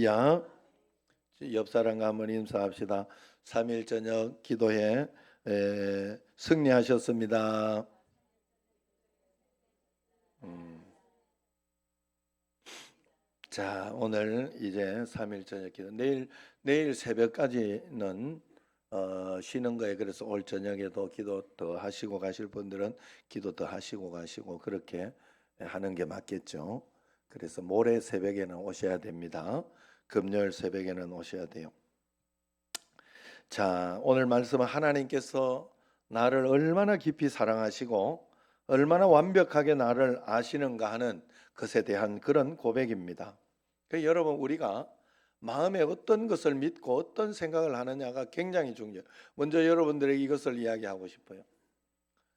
할렐루야. 옆 사람과 한번 인사합시다. 3일 저녁 기도회 승리하셨습니다. 자, 오늘 이제 3일 저녁 기도. 내일 새벽까지는 쉬는 거예요. 그래서 올 저녁에도 기도 더 하시고 가실 분들은 기도 더 하시고 가시고 그렇게 하는 게 맞겠죠. 그래서 모레 새벽에는 오셔야 됩니다. 금요일 새벽에는 오셔야 돼요. 자, 오늘 말씀은 하나님께서 나를 얼마나 깊이 사랑하시고 얼마나 완벽하게 나를 아시는가 하는 것에 대한 그런 고백입니다. 여러분, 우리가 마음에 어떤 것을 믿고 어떤 생각을 하느냐가 굉장히 중요해요. 먼저 여러분들에게 이것을 이야기하고 싶어요.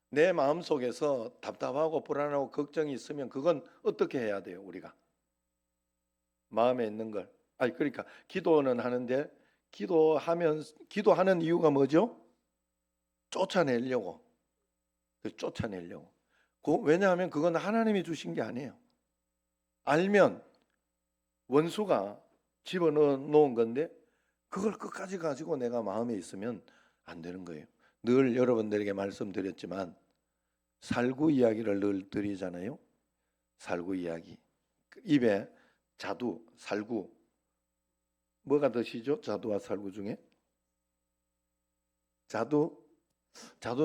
내 마음속에서 답답하고 불안하고 걱정이 있으면 그건 어떻게 해야 돼요? 우리가 마음에 있는 걸 그러니까 기도는 하는데 기도하는 이유가 뭐죠? 쫓아내려고. 왜냐하면 그건 하나님이 주신 게 아니에요. 알면 원수가 집어넣은 건데 그걸 끝까지 가지고 내가 마음에 있으면 안 되는 거예요. 늘 여러분들에게 말씀드렸지만 살구 이야기를 늘 드리잖아요. 살구 이야기. 입에 자두, 살구. 뭐가 드시죠? 자두와 살구 중에? 자두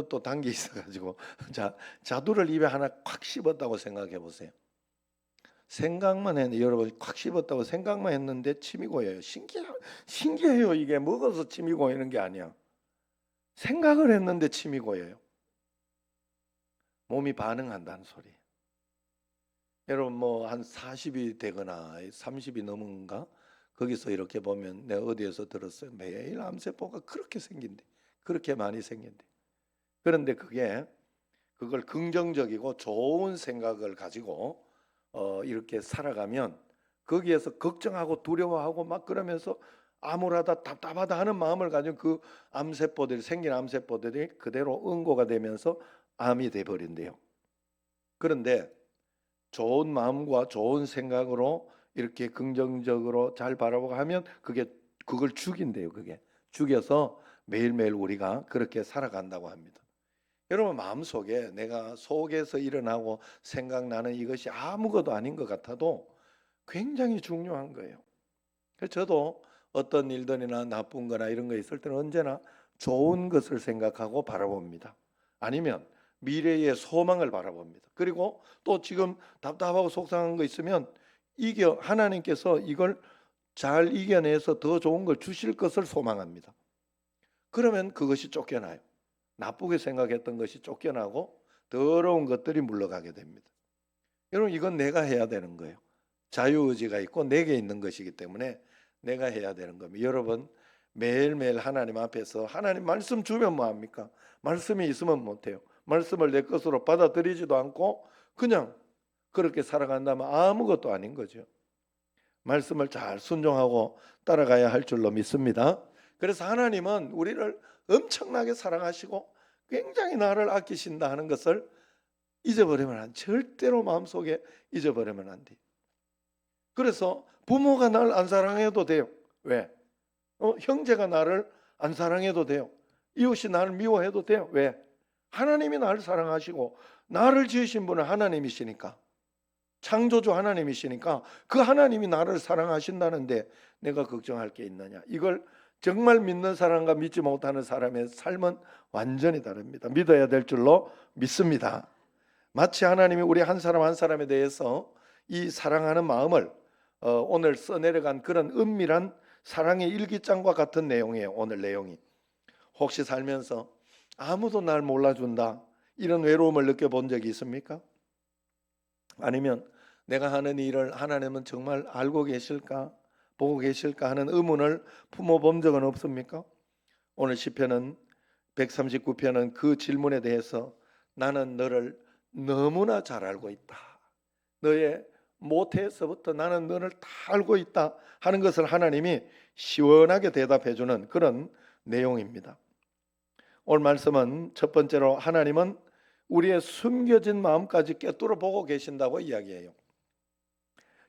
또 단 게 있어가지고 자두를 입에 하나 콱 씹었다고 생각해 보세요. 생각만 했는데 여러분 콱 씹었다고 생각만 했는데 침이 고여요. 신기해요. 이게 먹어서 침이 고이는 게 아니야. 생각을 했는데 침이 고여요. 몸이 반응한다는 소리. 여러분 뭐 한 40이 되거나 30이 넘은가 거기서 이렇게 보면 내가 어디에서 들었어요. 매일 암세포가 그렇게 생긴대. 그렇게 많이 생긴대. 그런데 그걸 긍정적이고 좋은 생각을 가지고 이렇게 살아가면 거기에서 걱정하고 두려워하고 막 그러면서 암울하다 답답하다 하는 마음을 가진 그 생긴 암세포들이 그대로 응고가 되면서 암이 돼버린대요. 그런데 좋은 마음과 좋은 생각으로 이렇게 긍정적으로 잘 바라보고 하면 그걸 죽인대요. 그게 죽여서 매일매일 우리가 그렇게 살아간다고 합니다. 여러분 마음속에 내가 속에서 일어나고 생각나는 이것이 아무것도 아닌 것 같아도 굉장히 중요한 거예요. 그래서 저도 어떤 일들이나 나쁜 거나 이런 거 있을 때는 언제나 좋은 것을 생각하고 바라봅니다. 아니면 미래의 소망을 바라봅니다. 그리고 또 지금 답답하고 속상한 거 있으면 하나님께서 이걸 잘 이겨내서 더 좋은 걸 주실 것을 소망합니다. 그러면 그것이 쫓겨나요. 나쁘게 생각했던 것이 쫓겨나고 더러운 것들이 물러가게 됩니다. 여러분 이건 내가 해야 되는 거예요. 자유의지가 있고 내게 있는 것이기 때문에 내가 해야 되는 겁니다. 여러분 매일매일 하나님 앞에서 하나님 말씀 주면 뭐합니까? 말씀이 있으면 못해요. 말씀을 내 것으로 받아들이지도 않고 그냥 그렇게 살아간다면 아무것도 아닌 거죠. 말씀을 잘 순종하고 따라가야 할 줄로 믿습니다. 그래서 하나님은 우리를 엄청나게 사랑하시고 굉장히 나를 아끼신다 하는 것을 절대로 마음속에 잊어버리면 안 돼요. 그래서 부모가 날 안 사랑해도 돼요. 왜? 형제가 나를 안 사랑해도 돼요. 이웃이 나를 미워해도 돼요. 왜? 하나님이 나를 사랑하시고 나를 지으신 분은 하나님이시니까, 창조주 하나님이시니까 그 하나님이 나를 사랑하신다는데 내가 걱정할 게 있느냐. 이걸 정말 믿는 사람과 믿지 못하는 사람의 삶은 완전히 다릅니다. 믿어야 될 줄로 믿습니다. 마치 하나님이 우리 한 사람 한 사람에 대해서 이 사랑하는 마음을 오늘 써내려간 그런 은밀한 사랑의 일기장과 같은 내용이에요. 오늘 내용이. 혹시 살면서 아무도 날 몰라준다 이런 외로움을 느껴본 적이 있습니까? 아니면 내가 하는 일을 하나님은 정말 알고 계실까? 보고 계실까 하는 의문을 품어본 적은 없습니까? 오늘 시편은 139편은 그 질문에 대해서 나는 너를 너무나 잘 알고 있다. 너의 모태에서부터 나는 너를 다 알고 있다 하는 것을 하나님이 시원하게 대답해 주는 그런 내용입니다. 오늘 말씀은 첫 번째로 하나님은 우리의 숨겨진 마음까지 꿰뚫어 보고 계신다고 이야기해요.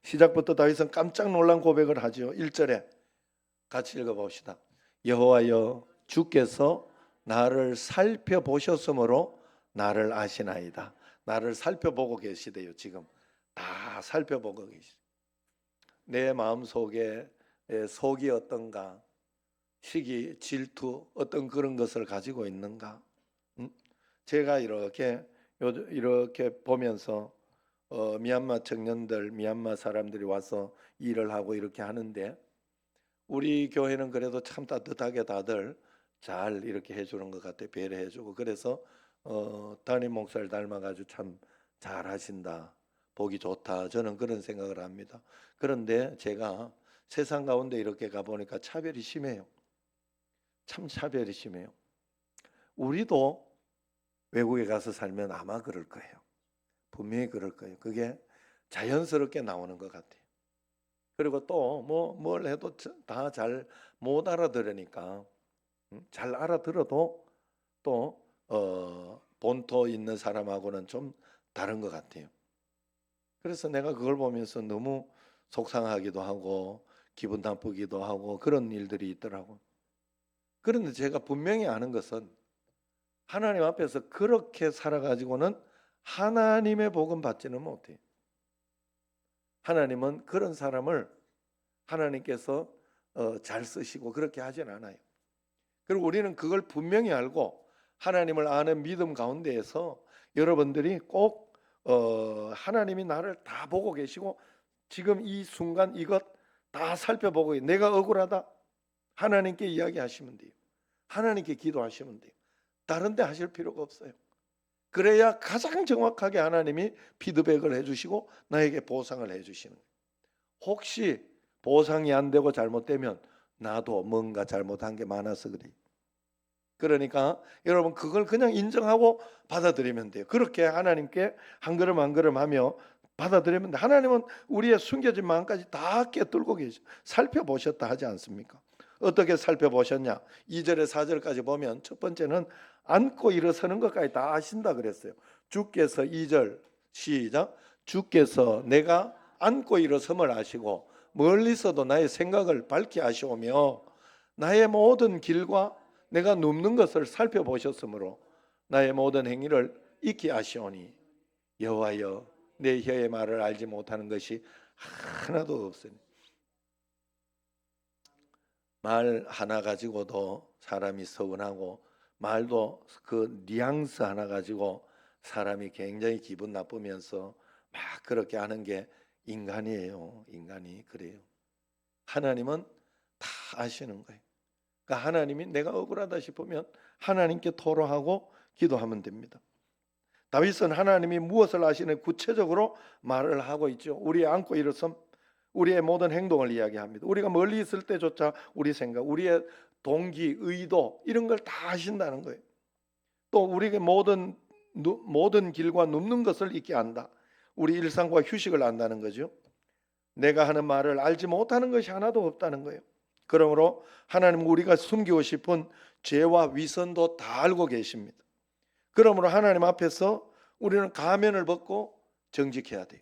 시작부터 다윗은 깜짝 놀란 고백을 하죠. 1절에 같이 읽어봅시다. 여호와여 주께서 나를 살펴보셨으므로 나를 아시나이다. 나를 살펴보고 계시대요. 지금 다 살펴보고 계시. 내 마음속에 속이 어떤가, 시기, 질투 어떤 그런 것을 가지고 있는가. 제가 이렇게 보면서 미얀마 청년들, 미얀마 사람들이 와서 일을 하고 이렇게 하는데 우리 교회는 그래도 참 따뜻하게 다들 잘 이렇게 해주는 것 같아요. 배려해주고. 그래서 담임 목사를 닮아가지고 참 잘하신다, 보기 좋다, 저는 그런 생각을 합니다. 그런데 제가 세상 가운데 이렇게 가보니까 차별이 심해요. 참 차별이 심해요. 우리도 외국에 가서 살면 아마 그럴 거예요. 분명히 그럴 거예요. 그게 자연스럽게 나오는 것 같아요. 그리고 또 뭘 해도 다 잘 못 알아들으니까, 잘 알아들어도 또 본토 있는 사람하고는 좀 다른 것 같아요. 그래서 내가 그걸 보면서 너무 속상하기도 하고 기분 나쁘기도 하고 그런 일들이 있더라고요. 그런데 제가 분명히 아는 것은 하나님 앞에서 그렇게 살아가지고는 하나님의 복음 받지는 못해요. 하나님은 그런 사람을 하나님께서 잘 쓰시고 그렇게 하진 않아요. 그리고 우리는 그걸 분명히 알고 하나님을 아는 믿음 가운데에서 여러분들이 꼭 하나님이 나를 다 보고 계시고 지금 이 순간 이것 다 살펴보고 내가 억울하다, 하나님께 이야기하시면 돼요. 하나님께 기도하시면 돼요. 다른 데 하실 필요가 없어요. 그래야 가장 정확하게 하나님이 피드백을 해주시고 나에게 보상을 해주시는 거예요. 혹시 보상이 안 되고 잘못되면 나도 뭔가 잘못한 게 많아서 그래요. 그러니까 여러분 그걸 그냥 인정하고 받아들이면 돼요. 그렇게 하나님께 한 걸음 한 걸음 하며 받아들이면 돼요. 하나님은 우리의 숨겨진 마음까지 다 꿰뚫고 계셔. 살펴보셨다 하지 않습니까? 어떻게 살펴보셨냐? 2절에 4절까지 보면 첫 번째는 앉고 일어서는 것까지 다 아신다 그랬어요. 주께서 2절 시작. 주께서 내가 앉고 일어섬을 아시고 멀리서도 나의 생각을 밝히 아시오며 나의 모든 길과 내가 눕는 것을 살펴보셨으므로 나의 모든 행위를 익히 아시오니 여호와여 내 혀의 말을 알지 못하는 것이 하나도 없으니. 말 하나 가지고도 사람이 서운하고 말도 그 뉘앙스 하나 가지고 사람이 굉장히 기분 나쁘면서 막 그렇게 하는 게 인간이에요. 인간이 그래요. 하나님은 다 아시는 거예요. 그러니까 하나님이 내가 억울하다 싶으면 하나님께 토로하고 기도하면 됩니다. 다윗은 하나님이 무엇을 아시는 구체적으로 말을 하고 있죠. 우리의 안고 일어섬, 우리의 모든 행동을 이야기합니다. 우리가 멀리 있을 때조차 우리 생각, 우리의 동기, 의도 이런 걸 다 아신다는 거예요. 또 우리에게 모든 길과 눕는 것을 잊게 한다. 우리 일상과 휴식을 안다는 거죠. 내가 하는 말을 알지 못하는 것이 하나도 없다는 거예요. 그러므로 하나님은 우리가 숨기고 싶은 죄와 위선도 다 알고 계십니다. 그러므로 하나님 앞에서 우리는 가면을 벗고 정직해야 돼요.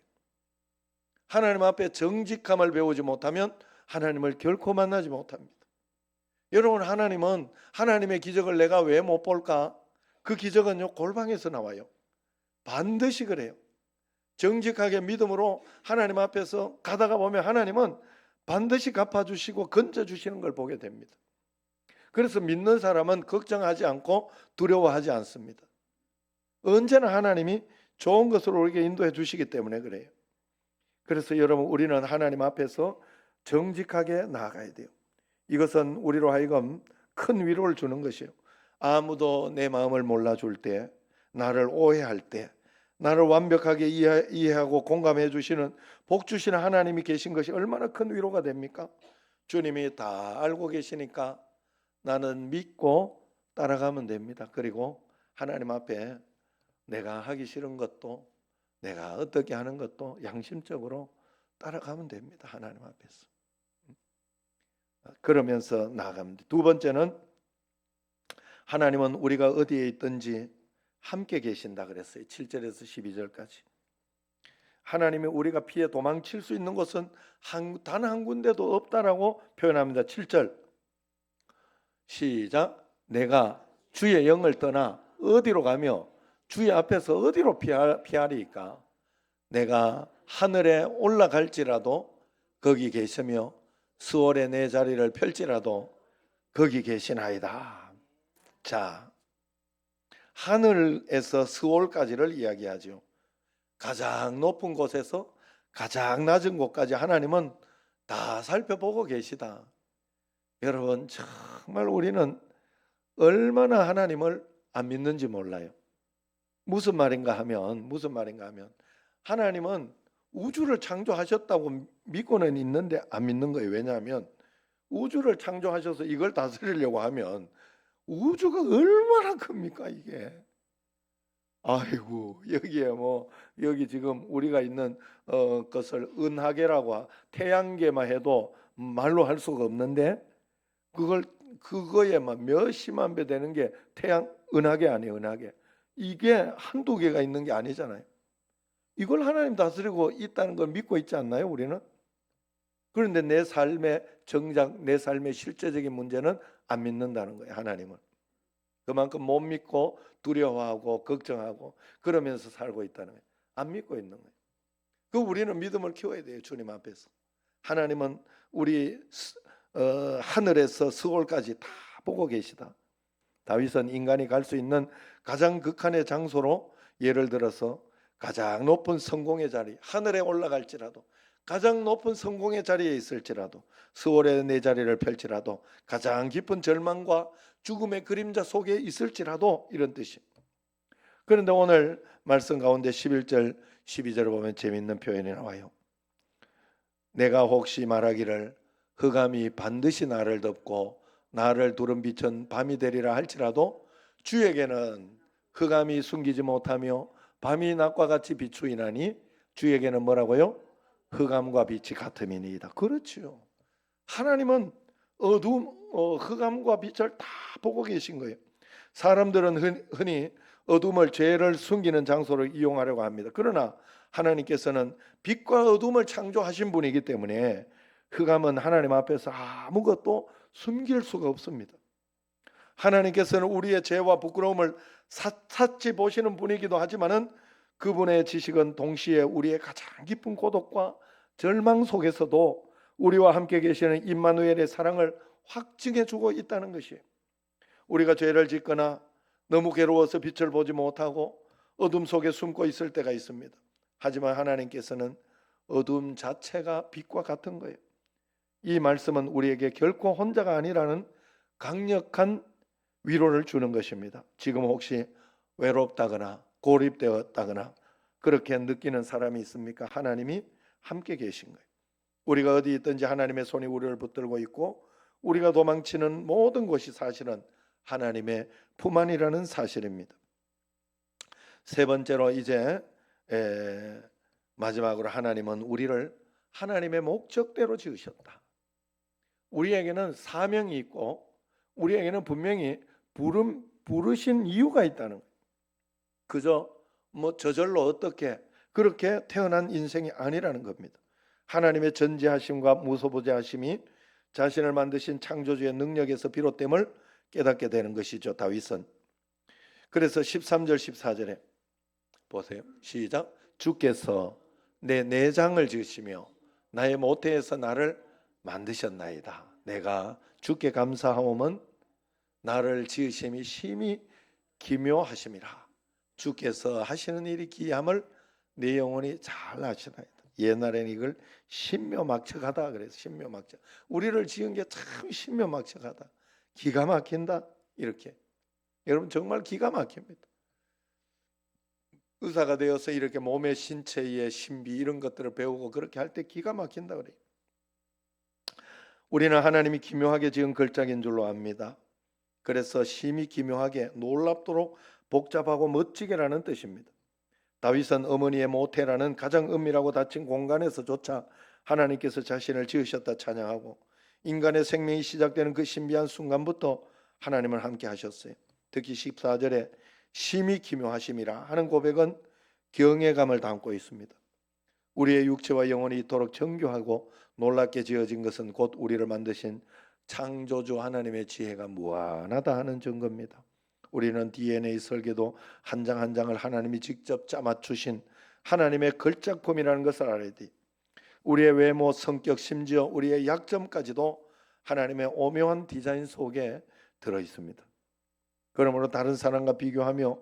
하나님 앞에 정직함을 배우지 못하면 하나님을 결코 만나지 못합니다. 여러분, 하나님은 하나님의 기적을 내가 왜 못 볼까? 그 기적은요, 골방에서 나와요. 반드시 그래요. 정직하게 믿음으로 하나님 앞에서 가다가 보면 하나님은 반드시 갚아주시고 건져주시는 걸 보게 됩니다. 그래서 믿는 사람은 걱정하지 않고 두려워하지 않습니다. 언제나 하나님이 좋은 것으로 우리에게 인도해 주시기 때문에 그래요. 그래서 여러분, 우리는 하나님 앞에서 정직하게 나아가야 돼요. 이것은 우리로 하여금 큰 위로를 주는 것이에요. 아무도 내 마음을 몰라줄 때, 나를 오해할 때, 나를 완벽하게 이해하고 공감해 주시는, 복 주시는 하나님이 계신 것이 얼마나 큰 위로가 됩니까? 주님이 다 알고 계시니까 나는 믿고 따라가면 됩니다. 그리고 하나님 앞에 내가 하기 싫은 것도, 내가 어떻게 하는 것도 양심적으로 따라가면 됩니다. 하나님 앞에서. 그러면서 나아갑니다. 두 번째는 하나님은 우리가 어디에 있든지 함께 계신다 그랬어요. 7절에서 12절까지. 하나님이 우리가 피해 도망칠 수 있는 곳은 단 한 군데도 없다라고 표현합니다. 7절 시작. 내가 주의 영을 떠나 어디로 가며 주의 앞에서 어디로 피하리까? 내가 하늘에 올라갈지라도 거기 계시며 수월에 내 자리를 펼지라도 거기 계시나이다. 자, 하늘에서 스올까지를 이야기하죠. 가장 높은 곳에서 가장 낮은 곳까지 하나님은 다 살펴보고 계시다. 여러분, 정말 우리는 얼마나 하나님을 안 믿는지 몰라요. 무슨 말인가 하면 하나님은 우주를 창조하셨다고 믿고는 있는데 안 믿는 거예요. 왜냐하면 우주를 창조하셔서 이걸 다스리려고 하면 우주가 얼마나 큽니까 이게. 아이고, 여기에 여기 지금 우리가 있는 것을 은하계라고, 태양계만 해도 말로 할 수가 없는데 그거에만 몇십만 배 되는 게 은하계 아니에요. 은하계. 이게 한두 개가 있는 게 아니잖아요. 이걸 하나님 다스리고 있다는 걸 믿고 있지 않나요, 우리는? 그런데 내 삶의 정작 내 삶의 실제적인 문제는 안 믿는다는 거예요, 하나님은. 그만큼 못 믿고 두려워하고 걱정하고 그러면서 살고 있다는 거예요. 안 믿고 있는 거예요. 그 우리는 믿음을 키워야 돼요, 주님 앞에서. 하나님은 우리 하늘에서 스올까지 다 보고 계시다. 다윗은 인간이 갈 수 있는 가장 극한의 장소로 예를 들어서 가장 높은 성공의 자리, 하늘에 올라갈지라도, 가장 높은 성공의 자리에 있을지라도, 스올에 내 자리를 펼지라도, 가장 깊은 절망과 죽음의 그림자 속에 있을지라도, 이런 뜻입니다. 그런데 오늘 말씀 가운데 11절 12절을 보면 재미있는 표현이 나와요. 내가 혹시 말하기를 흑암이 반드시 나를 덮고 나를 두른 빛은 밤이 되리라 할지라도 주에게는 흑암이 숨기지 못하며 밤이 낮과 같이 비추이나니 주에게는 뭐라고요? 흑암과 빛이 같음이니이다. 그렇죠. 하나님은 흑암과 빛을 다 보고 계신 거예요. 사람들은 흔히 어둠을, 죄를 숨기는 장소로 이용하려고 합니다. 그러나 하나님께서는 빛과 어둠을 창조하신 분이기 때문에 흑암은 하나님 앞에서 아무것도 숨길 수가 없습니다. 하나님께서는 우리의 죄와 부끄러움을 샅샅이 보시는 분이기도 하지만은 그분의 지식은 동시에 우리의 가장 깊은 고독과 절망 속에서도 우리와 함께 계시는 임마누엘의 사랑을 확증해 주고 있다는 것이에요. 우리가 죄를 짓거나 너무 괴로워서 빛을 보지 못하고 어둠 속에 숨고 있을 때가 있습니다. 하지만 하나님께서는 어둠 자체가 빛과 같은 거예요. 이 말씀은 우리에게 결코 혼자가 아니라는 강력한 위로를 주는 것입니다. 지금 혹시 외롭다거나 고립되었다거나 그렇게 느끼는 사람이 있습니까? 하나님이 함께 계신 거예요. 우리가 어디 있든지 하나님의 손이 우리를 붙들고 있고 우리가 도망치는 모든 곳이 사실은 하나님의 품 안이라는 사실입니다. 세 번째로 이제 마지막으로 하나님은 우리를 하나님의 목적대로 지으셨다. 우리에게는 사명이 있고 우리에게는 분명히 부르신 이유가 있다는 거예요. 그저 저절로 어떻게 그렇게 태어난 인생이 아니라는 겁니다. 하나님의 전지하심과 무소부재하심이 자신을 만드신 창조주의 능력에서 비롯됨을 깨닫게 되는 것이죠. 다윗은. 그래서 13절 14절에 보세요. 시작. 주께서 내 내장을 지으시며 나의 모태에서 나를 만드셨나이다. 내가 주께 감사하오면 나를 지으심이 심히 기묘하심이라. 주께서 하시는 일이 기이함을 내 영혼이 잘 아시나이다. 옛날에는 이걸 신묘막측하다 그래서 신묘막측. 우리를 지은 게 참 신묘막측하다. 기가 막힌다. 이렇게. 여러분 정말 기가 막힙니다. 의사가 되어서 이렇게 몸의 신체의 신비 이런 것들을 배우고 그렇게 할 때 기가 막힌다 그래요. 우리는 하나님이 기묘하게 지은 걸작인 줄로 압니다. 그래서 심히 기묘하게 놀랍도록 복잡하고 멋지게라는 뜻입니다. 다윗은 어머니의 모태라는 가장 은밀하고 닫힌 공간에서조차 하나님께서 자신을 지으셨다 찬양하고 인간의 생명이 시작되는 그 신비한 순간부터 하나님을 함께 하셨어요. 특히 14절에 심히 기묘하심이라 하는 고백은 경외감을 담고 있습니다. 우리의 육체와 영혼이 이토록 정교하고 놀랍게 지어진 것은 곧 우리를 만드신 창조주 하나님의 지혜가 무한하다 하는 증거입니다. 우리는 DNA 설계도 한 장 한 장을 하나님이 직접 짜맞추신 하나님의 걸작품이라는 것을 알아야 돼. 우리의 외모, 성격, 심지어 우리의 약점까지도 하나님의 오묘한 디자인 속에 들어 있습니다. 그러므로 다른 사람과 비교하며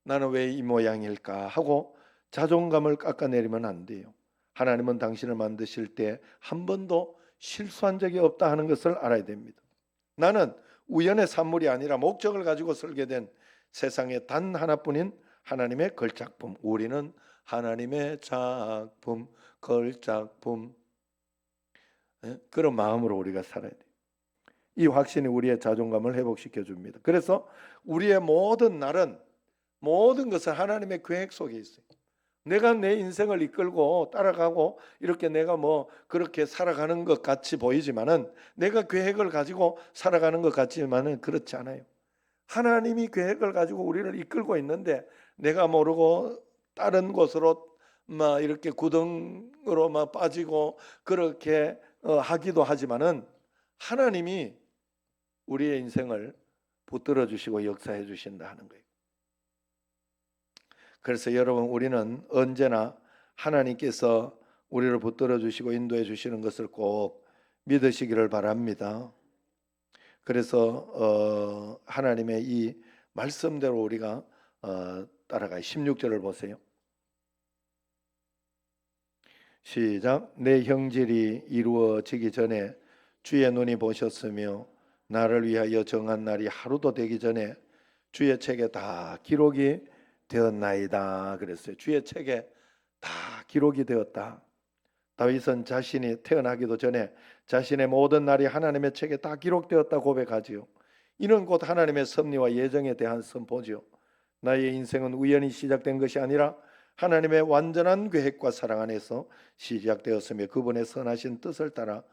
나는 왜 이 모양일까 하고 자존감을 깎아내리면 안 돼요. 하나님은 당신을 만드실 때 한 번도 실수한 적이 없다 하는 것을 알아야 됩니다. 나는 우연의 산물이 아니라 목적을 가지고 설계된 세상에 단 하나뿐인 하나님의 걸작품. 우리는 하나님의 작품, 걸작품. 그런 마음으로 우리가 살아야 돼요. 이 확신이 우리의 자존감을 회복시켜 줍니다. 그래서 우리의 모든 날은, 모든 것은 하나님의 계획 속에 있어요. 내가 내 인생을 이끌고 따라가고 이렇게 내가 뭐 그렇게 살아가는 것 같이 보이지만은, 내가 계획을 가지고 살아가는 것 같지만은 그렇지 않아요. 하나님이 계획을 가지고 우리를 이끌고 있는데 내가 모르고 다른 곳으로 막 이렇게 구덩으로 막 빠지고 그렇게 하기도 하지만은, 하나님이 우리의 인생을 붙들어 주시고 역사해 주신다 하는 거예요. 그래서 여러분, 우리는 언제나 하나님께서 우리를 붙들어 주시고 인도해 주시는 것을 꼭 믿으시기를 바랍니다. 그래서 하나님의 이 말씀대로 우리가 따라가요. 16절을 보세요. 시작. 내 형질이 이루어지기 전에 주의 눈이 보셨으며 나를 위하여 정한 날이 하루도 되기 전에 주의 책에 다 기록이 되었나이다 그랬어요. 주의 책에 다 기록이 되었다. 다윗은 자신이 태어나기도 전에 자신의 모든 날이 하나님의 책에 다 기록되었다 고백하지요. 이는 곧 하나님의 섭리와 예정에 대한 선포지요. 나의 인생은 우연히 시작된 것이 아니라 하나님의 완전한 계획과 사랑 안에서 시작되었으며 그분의 선하신 뜻을 따라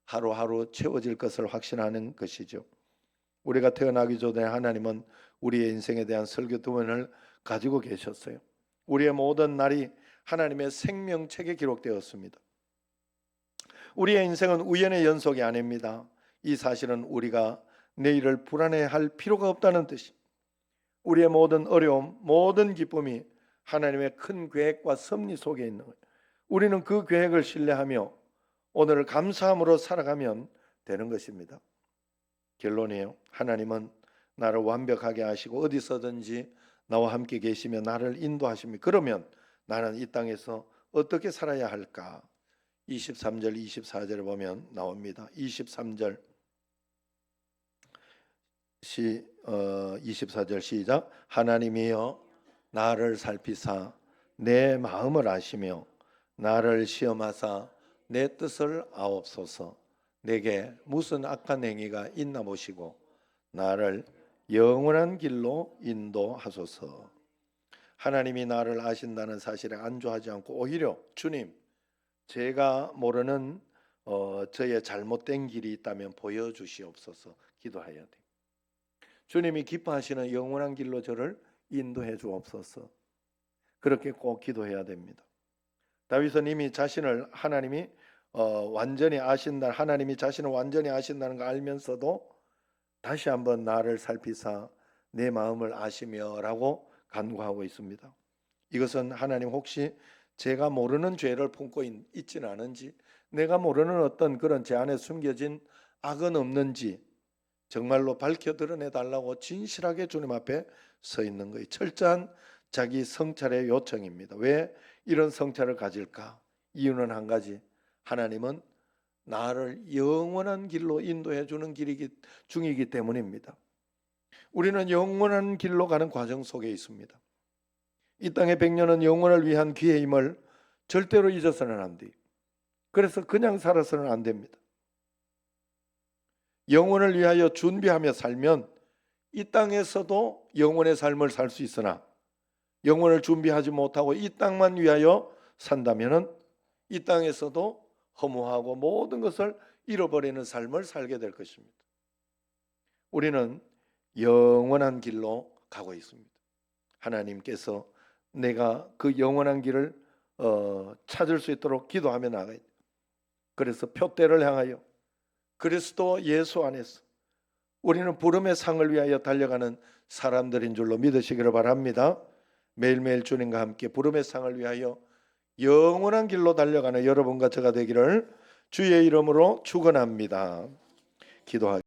하루하루 채워질 것을 확신하는 것이죠. 우리가 태어나기 전에 하나님은 우리의 인생에 대한 설계도면을 가지고 계셨어요. 우리의 모든 날이 하나님의 생명책에 기록되었습니다. 우리의 인생은 우연의 연속이 아닙니다. 이 사실은 우리가 내일을 불안해할 필요가 없다는 뜻이, 우리의 모든 어려움, 모든 기쁨이 하나님의 큰 계획과 섭리 속에 있는 거예요. 우리는 그 계획을 신뢰하며 오늘을 감사함으로 살아가면 되는 것입니다. 결론이에요. 하나님은 나를 완벽하게 하시고 어디서든지 나와 함께 계시며 나를 인도하십니다. 그러면 나는 이 땅에서 어떻게 살아야 할까? 23절, 24절을 보면 나옵니다. 23절 24절 시작. 하나님이여 나를 살피사 내 마음을 아시며 나를 시험하사 내 뜻을 아옵소서. 내게 무슨 악한 행위가 있나 보시고 나를 영원한 길로 인도하소서. 하나님이 나를 아신다는 사실에 안주하지 않고 오히려 주님, 제가 모르는 저의 잘못된 길이 있다면 보여주시옵소서 기도해야 돼. 주님이 기뻐하시는 영원한 길로 저를 인도해 주옵소서. 그렇게 꼭 기도해야 됩니다. 다윗은 이미 자신을 하나님이 완전히 아신다, 하나님이 자신을 완전히 아신다는 걸 알면서도 다시 한번 나를 살피사 내 마음을 아시며라고 간구하고 있습니다. 이것은 하나님 혹시 제가 모르는 죄를 품고 있지는 않은지, 내가 모르는 어떤 그런 제 안에 숨겨진 악은 없는지 정말로 밝혀 드러내 달라고 진실하게 주님 앞에 서 있는 거예요. 철저한 자기 성찰의 요청입니다. 왜 이런 성찰을 가질까? 이유는 한 가지. 하나님은 나를 영원한 길로 인도해 주는 중이기 때문입니다. 우리는 영원한 길로 가는 과정 속에 있습니다. 이 땅의 100년은 영원을 위한 기회임을 절대로 잊어서는 안 돼요. 그래서 그냥 살아서는 안 됩니다. 영원을 위하여 준비하며 살면 이 땅에서도 영원의 삶을 살 수 있으나, 영원을 준비하지 못하고 이 땅만 위하여 산다면은 이 땅에서도 허무하고 모든 것을 잃어버리는 삶을 살게 될 것입니다. 우리는 영원한 길로 가고 있습니다. 하나님께서 내가 그 영원한 길을 찾을 수 있도록 기도하며 나가야 돼요. 그래서 표대를 향하여 그리스도 예수 안에서 우리는 부름의 상을 위하여 달려가는 사람들인 줄로 믿으시기를 바랍니다. 매일매일 주님과 함께 부름의 상을 위하여 영원한 길로 달려가는 여러분과 저가 되기를 주의 이름으로 축원합니다. 기도하겠습니다.